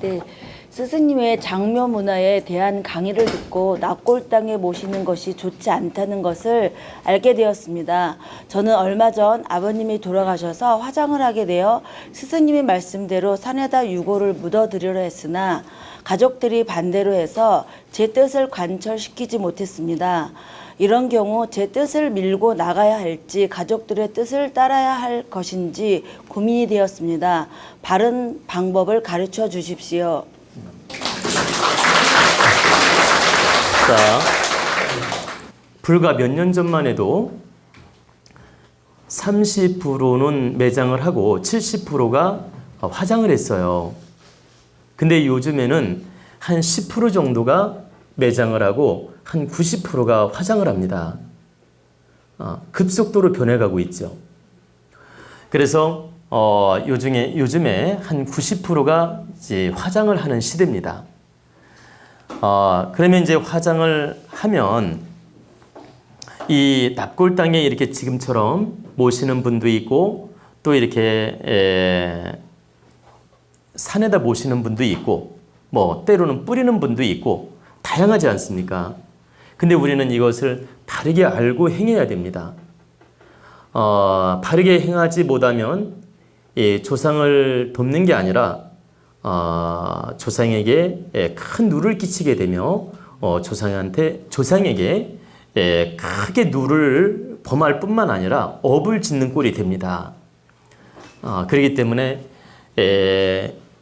네, 스승님의 장묘 문화에 대한 강의를 듣고 납골당에 모시는 것이 좋지 않다는 것을 알게 되었습니다. 저는 얼마 전 아버님이 돌아가셔서 화장을 하게 되어 스승님의 말씀대로 산에다 유골을 묻어드리려 했으나 가족들이 반대로 해서 제 뜻을 관철시키지 못했습니다. 이런 경우 제 뜻을 밀고 나가야 할지 가족들의 뜻을 따라야 할 것인지 고민이 되었습니다. 바른 방법을 가르쳐 주십시오. 자, 불과 몇 년 전만 해도 30%는 매장을 하고 70%가 화장을 했어요. 근데 요즘에는 한 10% 정도가 매장을 하고 한 90%가 화장을 합니다. 급속도로 변해가고 있죠. 그래서 요즘에 한 90%가 이제 화장을 하는 시대입니다. 그러면 이제 화장을 하면 이 납골당에 이렇게 지금처럼 모시는 분도 있고 또 이렇게 산에다 모시는 분도 있고 뭐 때로는 뿌리는 분도 있고 다양하지 않습니까? 근데 우리는 이것을 바르게 알고 행해야 됩니다. 바르게 행하지 못하면 조상을 돕는 게 아니라 조상에게 큰 누를 끼치게 되며 조상에게 크게 누를 범할 뿐만 아니라 업을 짓는 꼴이 됩니다. 그렇기 때문에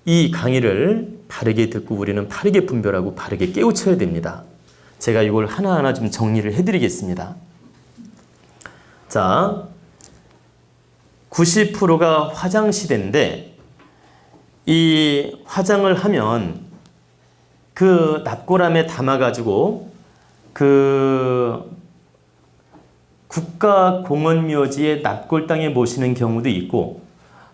이 강의를 바르게 듣고 우리는 바르게 분별하고 바르게 깨우쳐야 됩니다. 제가 이걸 하나하나 좀 정리를 해드리겠습니다. 자, 90%가 화장 시대인데 이 화장을 하면 그 납골함에 담아가지고 그 국가공원묘지의 납골당에 모시는 경우도 있고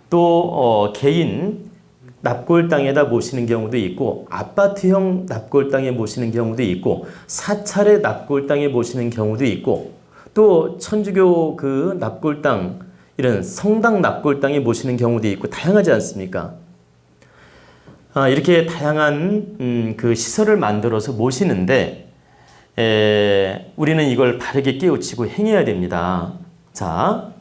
또 개인 납골당에다 모시는 경우도 있고 아파트형 납골당에 모시는 경우도 있고 사찰의 납골당에 모시는 경우도 있고 또 천주교 그 납골당 이런 성당 납골당에 모시는 경우도 있고 다양하지 않습니까? 이렇게 다양한 그 시설을 만들어서 모시는데 우리는 이걸 바르게 깨우치고 행해야 됩니다. 자,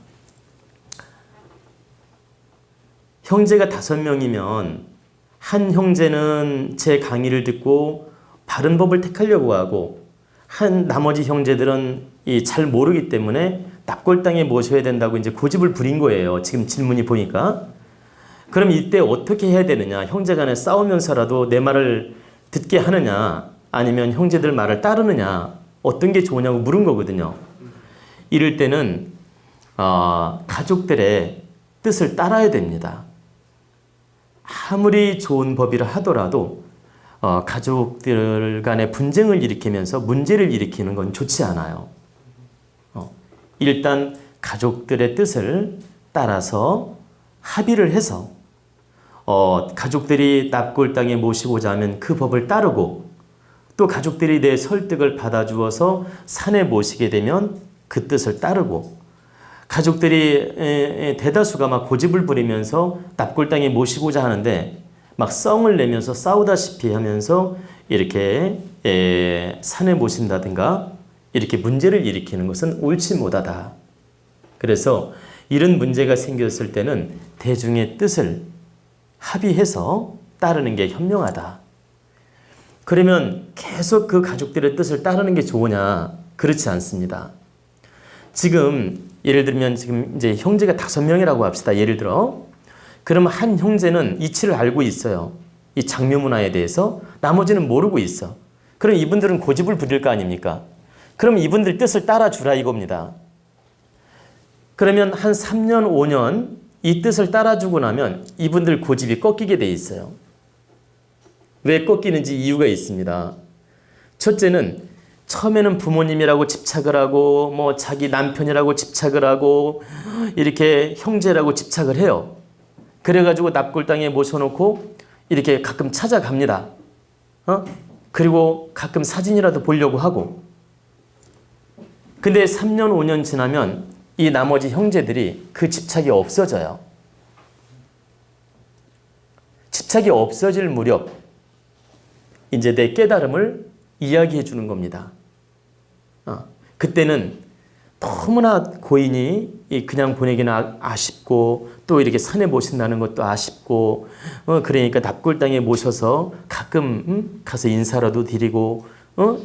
형제가 5명이면 한 형제는 제 강의를 듣고 바른 법을 택하려고 하고 나머지 형제들은 잘 모르기 때문에 납골당에 모셔야 된다고 이제 고집을 부린 거예요. 지금 질문이 보니까. 그럼 이때 어떻게 해야 되느냐? 형제 간에 싸우면서라도 내 말을 듣게 하느냐? 아니면 형제들 말을 따르느냐? 어떤 게 좋으냐고 물은 거거든요. 이럴 때는 가족들의 뜻을 따라야 됩니다. 아무리 좋은 법이라 하더라도 가족들 간의 분쟁을 일으키면서 문제를 일으키는 건 좋지 않아요. 일단 가족들의 뜻을 따라서 합의를 해서 가족들이 납골당에 모시고자 하면 그 법을 따르고 또 가족들이 내 설득을 받아주어서 산에 모시게 되면 그 뜻을 따르고 가족들이 대다수가 막 고집을 부리면서 납골당에 모시고자 하는데 막 썽을 내면서 싸우다시피 하면서 이렇게 산에 모신다든가 이렇게 문제를 일으키는 것은 옳지 못하다. 그래서 이런 문제가 생겼을 때는 대중의 뜻을 합의해서 따르는 게 현명하다. 그러면 계속 그 가족들의 뜻을 따르는 게 좋으냐? 그렇지 않습니다. 지금 예를 들면 지금 이제 형제가 5명이라고 합시다. 예를 들어. 그러면 한 형제는 이치를 알고 있어요. 이 장묘 문화에 대해서. 나머지는 모르고 있어. 그럼 이분들은 고집을 부릴 거 아닙니까? 그럼 이분들 뜻을 따라주라 이겁니다. 그러면 한 3년, 5년 이 뜻을 따라주고 나면 이분들 고집이 꺾이게 돼 있어요. 왜 꺾이는지 이유가 있습니다. 첫째는 처음에는 부모님이라고 집착을 하고 뭐 자기 남편이라고 집착을 하고 이렇게 형제라고 집착을 해요. 그래가지고 납골당에 모셔놓고 이렇게 가끔 찾아갑니다. 그리고 가끔 사진이라도 보려고 하고. 근데 3년, 5년 지나면 이 나머지 형제들이 그 집착이 없어져요. 집착이 없어질 무렵 이제 내 깨달음을 이야기해 주는 겁니다. 그때는 너무나 고인이 그냥 보내기는 아쉽고 또 이렇게 산에 모신다는 것도 아쉽고 그러니까 납골당에 모셔서 가끔 가서 인사라도 드리고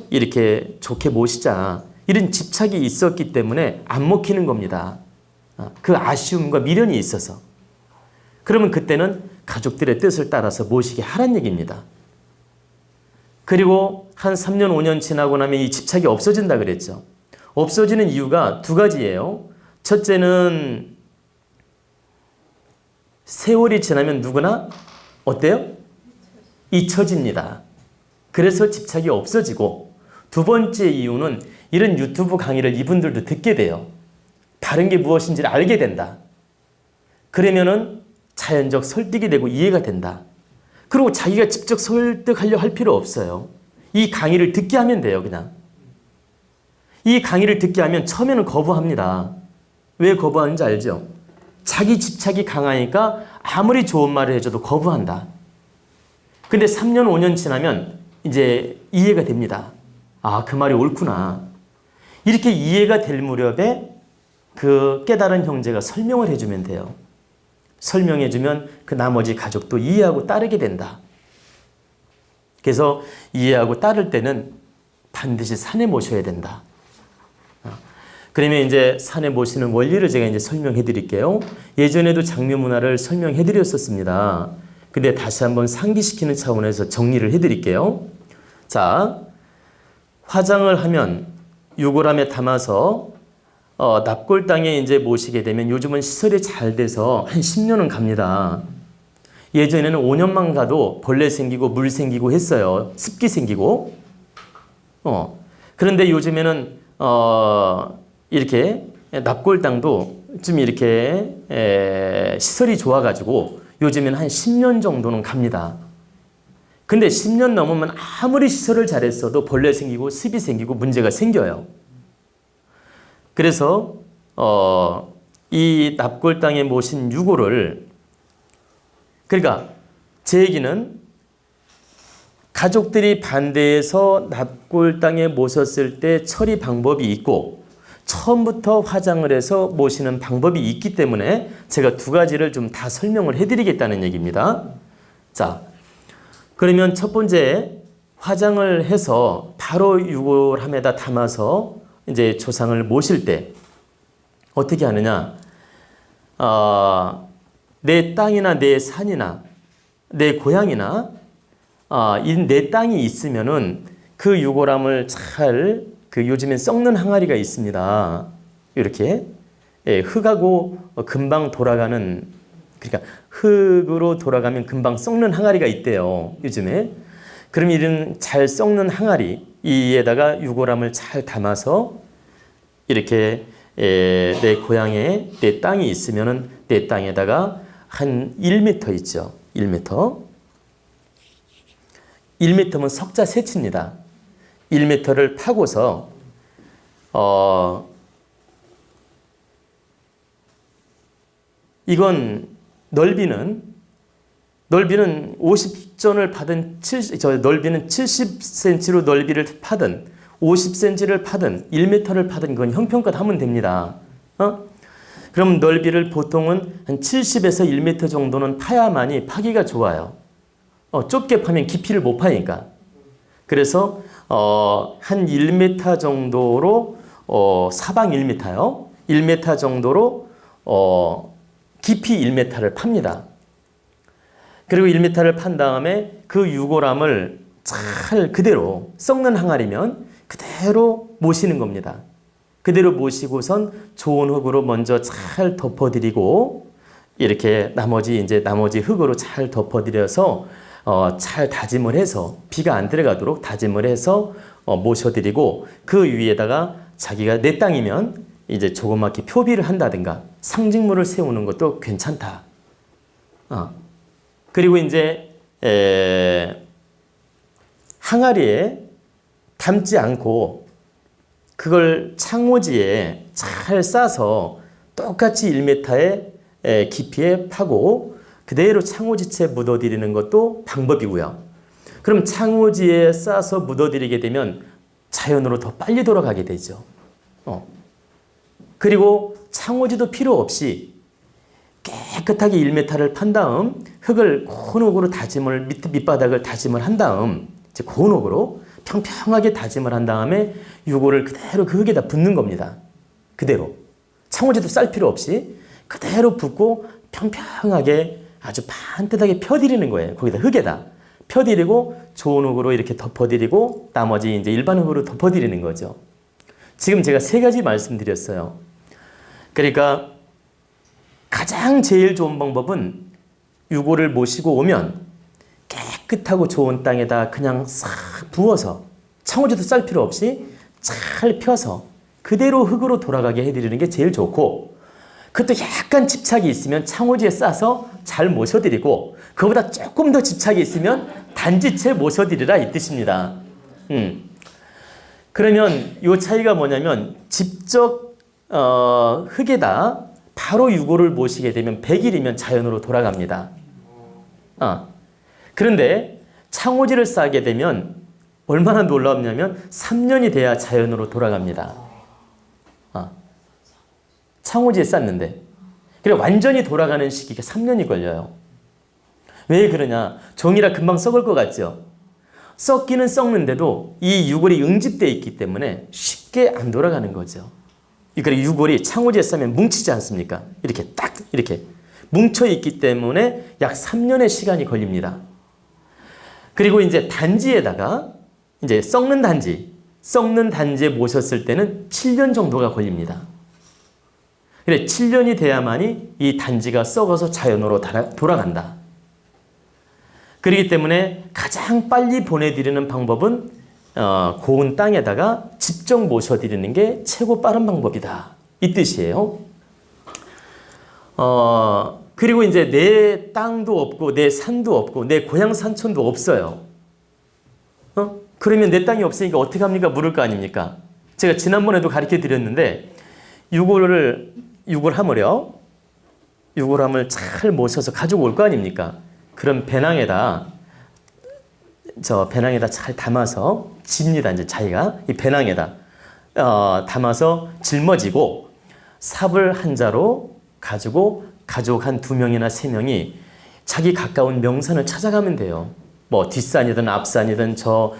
이렇게 좋게 모시자 이런 집착이 있었기 때문에 안 먹히는 겁니다. 그 아쉬움과 미련이 있어서. 그러면 그때는 가족들의 뜻을 따라서 모시게 하란 얘기입니다. 그리고 한 3년 5년 지나고 나면 이 집착이 없어진다 그랬죠. 없어지는 이유가 두 가지예요. 첫째는 세월이 지나면 누구나 어때요? 잊혀집니다. 그래서 집착이 없어지고, 두 번째 이유는 이런 유튜브 강의를 이분들도 듣게 돼요. 다른 게 무엇인지를 알게 된다. 그러면은 자연적 설득이 되고 이해가 된다. 그리고 자기가 직접 설득하려 할 필요 없어요. 이 강의를 듣게 하면 돼요, 그냥. 이 강의를 듣게 하면 처음에는 거부합니다. 왜 거부하는지 알죠? 자기 집착이 강하니까 아무리 좋은 말을 해줘도 거부한다. 근데 3년, 5년 지나면 이제 이해가 됩니다. 아, 그 말이 옳구나. 이렇게 이해가 될 무렵에 그 깨달은 형제가 설명을 해주면 돼요. 설명해주면 그 나머지 가족도 이해하고 따르게 된다. 그래서 이해하고 따를 때는 반드시 산에 모셔야 된다. 그러면 이제 산에 모시는 원리를 제가 이제 설명해 드릴게요. 예전에도 장묘 문화를 설명해 드렸었습니다. 근데 다시 한번 상기시키는 차원에서 정리를 해 드릴게요. 자, 화장을 하면 유골함에 담아서 납골당에 이제 모시게 되면 요즘은 시설이 잘 돼서 한 10년은 갑니다. 예전에는 5년만 가도 벌레 생기고 물 생기고 했어요. 습기 생기고. 그런데 요즘에는 이렇게 납골당도 좀 이렇게 시설이 좋아가지고 요즘에는 한 10년 정도는 갑니다. 근데 10년 넘으면 아무리 시설을 잘했어도 벌레 생기고 습이 생기고 문제가 생겨요. 그래서 이 납골당에 모신 유골을, 그러니까 제 얘기는 가족들이 반대해서 납골당에 모셨을 때 처리 방법이 있고 처음부터 화장을 해서 모시는 방법이 있기 때문에 제가 두 가지를 좀 다 설명을 해드리겠다는 얘기입니다. 자, 그러면 첫 번째, 화장을 해서 바로 유골함에다 담아서 이제 조상을 모실 때 어떻게 하느냐? 내 땅이나 내 산이나 내 고향이나 이 내 땅이 있으면은 그 유골함을 잘, 요즘엔 썩는 항아리가 있습니다. 이렇게 흙하고 금방 돌아가는, 그러니까 흙으로 돌아가면 금방 썩는 항아리가 있대요, 요즘에. 그럼 이런 잘 썩는 항아리 이에다가 유골함을 잘 담아서 이렇게 내 고향에 내 땅이 있으면은 내 땅에다가 한 1m 있죠. 1m. 1m면 석자 세치입니다. 1m를 파고서 이건 넓이는 50전을 파든 넓이는 70cm로 넓이를 파든 50cm를 파든 1m를 파든 그건 형편껏 하면 됩니다. 그럼 넓이를 보통은 한 70에서 1m 정도는 파야만이 파기가 좋아요. 좁게 파면 깊이를 못 파니까. 그래서 한 1m 정도로 사방 1m요. 1m 정도로 깊이 1m를 팝니다. 그리고 1m를 판 다음에 그 유골함을 잘 그대로 썩는 항아리면 그대로 모시는 겁니다. 그대로 모시고선 좋은 흙으로 먼저 잘 덮어드리고 이렇게 나머지 흙으로 잘 덮어드려서 잘 다짐을 해서 비가 안 들어가도록 다짐을 해서 모셔드리고 그 위에다가 자기가 내 땅이면 이제 조그맣게 표비를 한다든가 상징물을 세우는 것도 괜찮다. 그리고 이제 항아리에 담지 않고 그걸 창호지에 잘 싸서 똑같이 1m의 깊이에 파고 그대로 창호지채 묻어드리는 것도 방법이고요. 그럼 창호지에 싸서 묻어드리게 되면 자연으로 더 빨리 돌아가게 되죠. 그리고 창호지도 필요 없이 깨끗하게 1m를 판 다음 흙을 고운 흙으로 다짐을 밑바닥을 다짐을 한 다음 이제 고운 흙으로 평평하게 다짐을 한 다음에 유골을 그대로 그 흙에다 붓는 겁니다. 그대로 창호지도 쌀 필요 없이 그대로 붓고 평평하게 아주 반듯하게 펴드리는 거예요. 거기다 흙에다 펴드리고 좋은 흙으로 이렇게 덮어드리고 나머지 이제 일반 흙으로 덮어드리는 거죠. 지금 제가 3가지 말씀드렸어요. 그러니까 가장 제일 좋은 방법은 유골을 모시고 오면 깨끗하고 좋은 땅에다 그냥 싹 부어서 창호지도 쌀 필요 없이 잘 펴서 그대로 흙으로 돌아가게 해드리는 게 제일 좋고, 그것도 약간 집착이 있으면 창호지에 싸서 잘 모셔드리고, 그거보다 조금 더 집착이 있으면 단지채 모셔드리라 이 뜻입니다. 그러면 이 차이가 뭐냐면 직접 흙에다 바로 유골을 모시게 되면 100일이면 자연으로 돌아갑니다. 그런데 창호지를 싸게 되면 얼마나 놀랍냐면 3년이 돼야 자연으로 돌아갑니다. 창호지에 쌌는데. 그래 완전히 돌아가는 시기가 3년이 걸려요. 왜 그러냐? 종이라 금방 썩을 것 같죠? 썩기는 썩는데도 이 유골이 응집되어 있기 때문에 쉽게 안 돌아가는 거죠. 그리고 유골이 창호지에 싸면 뭉치지 않습니까? 이렇게 딱 이렇게 뭉쳐 있기 때문에 약 3년의 시간이 걸립니다. 그리고 이제 단지에다가 이제 썩는 단지에 모셨을 때는 7년 정도가 걸립니다. 그래 7년이 돼야만이 이 단지가 썩어서 자연으로 돌아간다. 그렇기 때문에 가장 빨리 보내드리는 방법은 고운 땅에다가 직접 모셔드리는 게 최고 빠른 방법이다. 이 뜻이에요. 그리고 이제 내 땅도 없고 내 산도 없고 내 고향 산천도 없어요. 그러면 내 땅이 없으니까 어떻게 합니까? 물을 거 아닙니까? 제가 지난번에도 가르쳐 드렸는데 유골함을요. 유골함을 잘 모셔서 가지고 올 거 아닙니까? 그럼 배낭에다 잘 담아서 집니다. 이제 자기가 이 배낭에다 담아서 짊어지고 삽을 한 자로 가지고 가족 한 2명이나 3명이 자기 가까운 명산을 찾아가면 돼요. 뭐 뒷산이든 앞산이든 저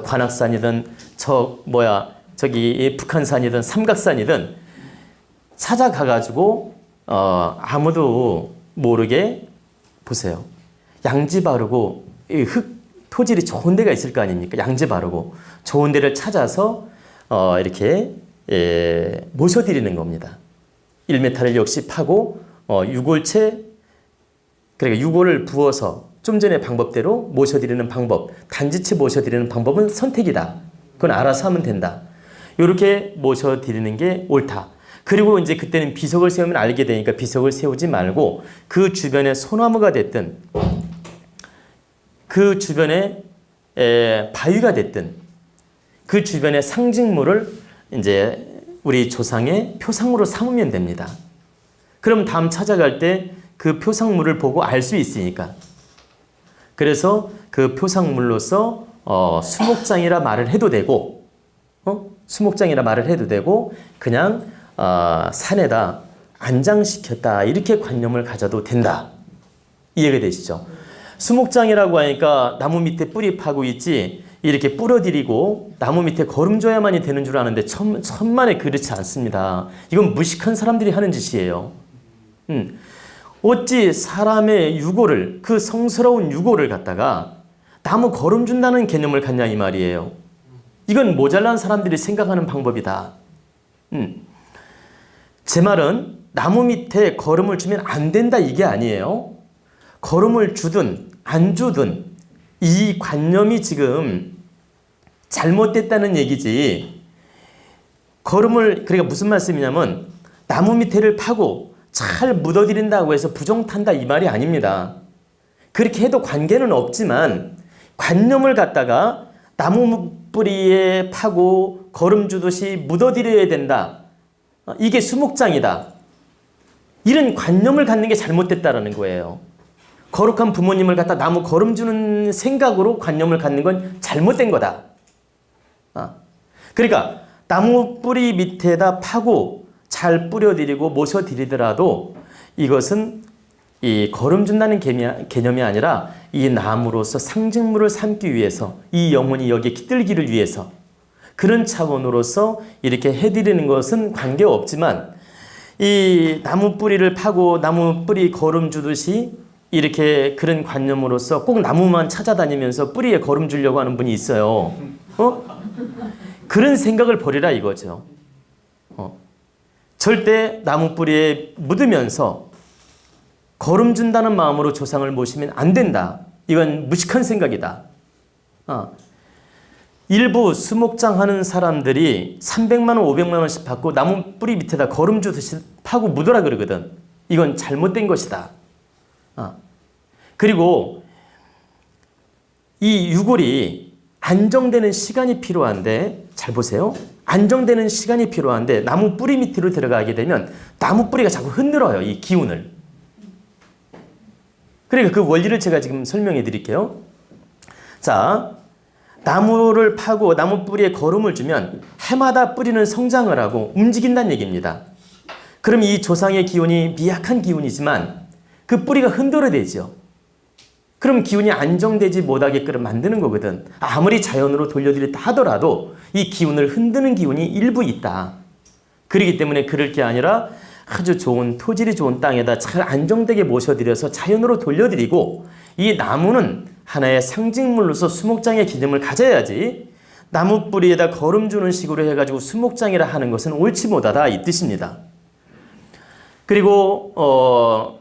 관악산이든 저기 북한산이든 삼각산이든 찾아가가지고 아무도 모르게 보세요. 양지 바르고 토질이 좋은 데가 있을 거 아닙니까? 양지 바르고 좋은 데를 찾아서 이렇게 모셔드리는 겁니다. 1m를 역시 파고 유골채, 그러니까 유골을 부어서 좀 전에 방법대로 모셔드리는 방법, 단지채 모셔드리는 방법은 선택이다. 그건 알아서 하면 된다. 이렇게 모셔드리는 게 옳다. 그리고 이제 그때는 비석을 세우면 알게 되니까 비석을 세우지 말고 그 주변에 소나무가 됐든 그 주변에 바위가 됐든 그 주변에 상징물을 이제 우리 조상의 표상으로 삼으면 됩니다. 그럼 다음 찾아갈 때 그 표상물을 보고 알 수 있으니까. 그래서 그 표상물로서 수목장이라 말을 해도 되고, 수목장이라 말을 해도 되고, 그냥 산에다 안장시켰다 이렇게 관념을 가져도 된다. 이해가 되시죠? 수목장이라고 하니까 나무 밑에 뿌리 파고 있지 이렇게 뿌려드리고 나무 밑에 거름 줘야만이 되는 줄 아는데 천만에 그렇지 않습니다. 이건 무식한 사람들이 하는 짓이에요. 어찌 사람의 유골을, 그 성스러운 유골을 갖다가 나무 거름 준다는 개념을 갖냐 이 말이에요. 이건 모자란 사람들이 생각하는 방법이다. 제 말은 나무 밑에 거름을 주면 안 된다 이게 아니에요. 거름을 주든 안 주든 이 관념이 지금 잘못됐다는 얘기지. 그러니까 무슨 말씀이냐면 나무 밑에를 파고 잘 묻어드린다고 해서 부정탄다 이 말이 아닙니다. 그렇게 해도 관계는 없지만 관념을 갖다가 나무 뿌리에 파고 거름 주듯이 묻어드려야 된다. 이게 수목장이다. 이런 관념을 갖는 게 잘못됐다라는 거예요. 거룩한 부모님을 갖다 나무 거름 주는 생각으로 관념을 갖는 건 잘못된 거다. 그러니까 나무 뿌리 밑에다 파고 잘 뿌려드리고 모셔드리더라도 이것은 이 거름 준다는 개념이 아니라 이 나무로서 상징물을 삼기 위해서 이 영혼이 여기에 깃들기를 위해서 그런 차원으로서 이렇게 해드리는 것은 관계없지만 이 나무 뿌리를 파고 나무 뿌리 거름 주듯이 이렇게 그런 관념으로서 꼭 나무만 찾아다니면서 뿌리에 거름 주려고 하는 분이 있어요. 그런 생각을 버리라 이거죠. 절대 나무 뿌리에 묻으면서 거름 준다는 마음으로 조상을 모시면 안 된다. 이건 무식한 생각이다. 일부 수목장 하는 사람들이 300만 원, 500만 원씩 받고 나무 뿌리 밑에다 거름 주듯이 파고 묻으라 그러거든. 이건 잘못된 것이다. 그리고 이 유골이 안정되는 시간이 필요한데 잘 보세요. 안정되는 시간이 필요한데 나무 뿌리 밑으로 들어가게 되면 나무 뿌리가 자꾸 흔들어요. 이 기운을. 그러니까 그 원리를 제가 지금 설명해 드릴게요. 자, 나무를 파고 나무 뿌리에 거름을 주면 해마다 뿌리는 성장을 하고 움직인다는 얘기입니다. 그럼 이 조상의 기운이 미약한 기운이지만 그 뿌리가 흔들어대죠. 그럼 기운이 안정되지 못하게끔 만드는 거거든. 아무리 자연으로 돌려드렸다 하더라도 이 기운을 흔드는 기운이 일부 있다. 그렇기 때문에 그럴 게 아니라 아주 좋은 토질이 좋은 땅에다 잘 안정되게 모셔드려서 자연으로 돌려드리고 이 나무는 하나의 상징물로서 수목장의 개념을 가져야지 나무 뿌리에다 거름 주는 식으로 해가지고 수목장이라 하는 것은 옳지 못하다 이 뜻입니다. 그리고